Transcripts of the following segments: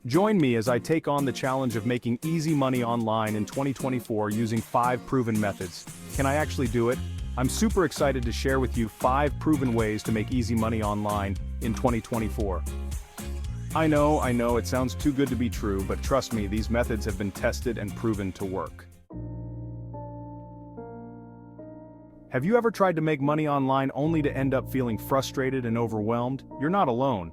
Join me as I take on the challenge of making easy money online in 2024 using 5 proven methods. Can I actually do it? I'm super excited to share with you 5 proven ways to make easy money online in 2024. I know, it sounds too good to be true, but trust me, these methods have been tested and proven to work. Have you ever tried to make money online only to end up feeling frustrated and overwhelmed? You're not alone.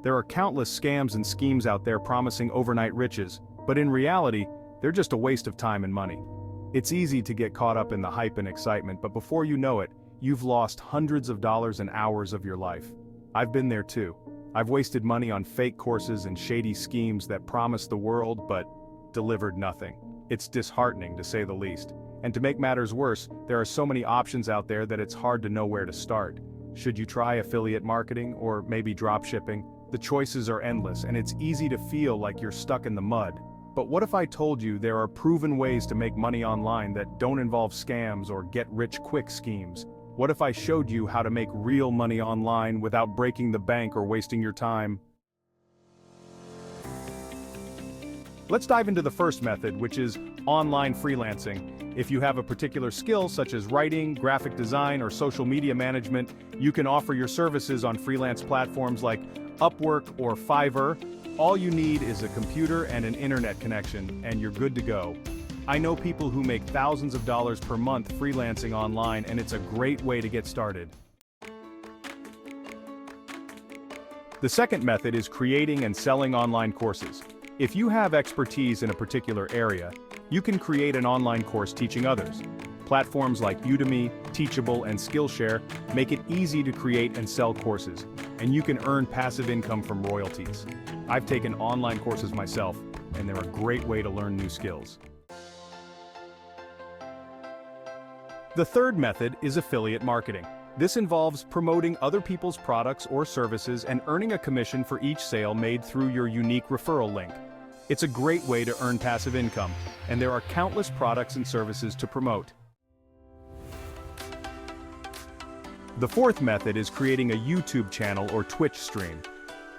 There are countless scams and schemes out there promising overnight riches, but in reality, they're just a waste of time and money. It's easy to get caught up in the hype and excitement, but before you know it, you've lost hundreds of dollars and hours of your life. I've been there too. I've wasted money on fake courses and shady schemes that promised the world but delivered nothing. It's disheartening to say the least. And to make matters worse, there are so many options out there that it's hard to know where to start. Should you try affiliate marketing or maybe dropshipping? The choices are endless and it's easy to feel like you're stuck in the mud. But what if I told you there are proven ways to make money online that don't involve scams or get-rich-quick schemes? What if I showed you how to make real money online without breaking the bank or wasting your time? Let's dive into the first method, which is online freelancing. If you have a particular skill such as writing, graphic design, or social media management, you can offer your services on freelance platforms like Upwork or Fiverr. All you need is a computer and an internet connection, and you're good to go. I know people who make thousands of dollars per month freelancing online, and it's a great way to get started. The second method is creating and selling online courses. If you have expertise in a particular area, you can create an online course teaching others. Platforms like Udemy, Teachable, and Skillshare make it easy to create and sell courses, and you can earn passive income from royalties. I've taken online courses myself, and they're a great way to learn new skills. The third method is affiliate marketing. This involves promoting other people's products or services and earning a commission for each sale made through your unique referral link. It's a great way to earn passive income, and there are countless products and services to promote. The fourth method is creating a YouTube channel or Twitch stream.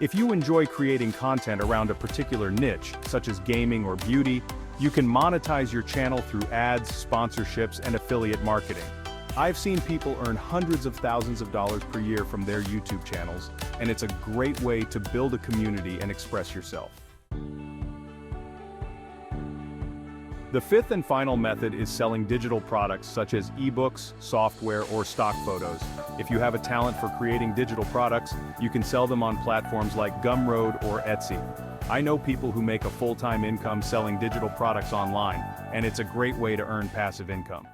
If you enjoy creating content around a particular niche, such as gaming or beauty, you can monetize your channel through ads, sponsorships, and affiliate marketing. I've seen people earn hundreds of thousands of dollars per year from their YouTube channels, and it's a great way to build a community and express yourself. The fifth and final method is selling digital products such as ebooks, software, or stock photos. If you have a talent for creating digital products, you can sell them on platforms like Gumroad or Etsy. I know people who make a full-time income selling digital products online, and it's a great way to earn passive income.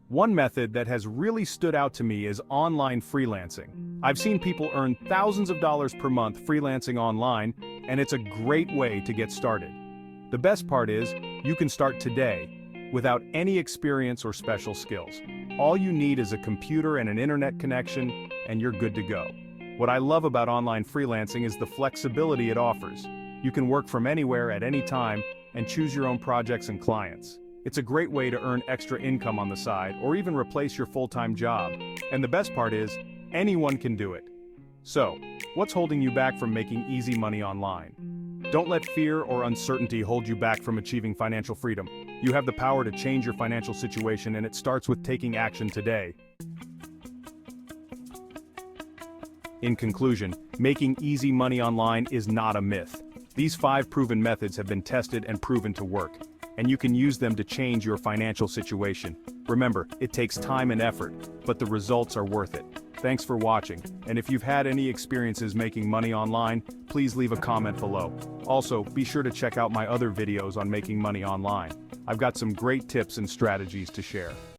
One method that has really stood out to me is online freelancing. I've seen people earn thousands of dollars per month freelancing online, and it's a great way to get started. The best part is, you can start today, without any experience or special skills. All you need is a computer and an internet connection, and you're good to go. What I love about online freelancing is the flexibility it offers. You can work from anywhere at any time, and choose your own projects and clients. It's a great way to earn extra income on the side, or even replace your full-time job. And the best part is, anyone can do it. So, what's holding you back from making easy money online? Don't let fear or uncertainty hold you back from achieving financial freedom. You have the power to change your financial situation, and it starts with taking action today. In conclusion, making easy money online is not a myth. These 5 proven methods have been tested and proven to work, and you can use them to change your financial situation. Remember, it takes time and effort, but the results are worth it. Thanks for watching, and if you've had any experiences making money online, please leave a comment below. Also, be sure to check out my other videos on making money online. I've got some great tips and strategies to share.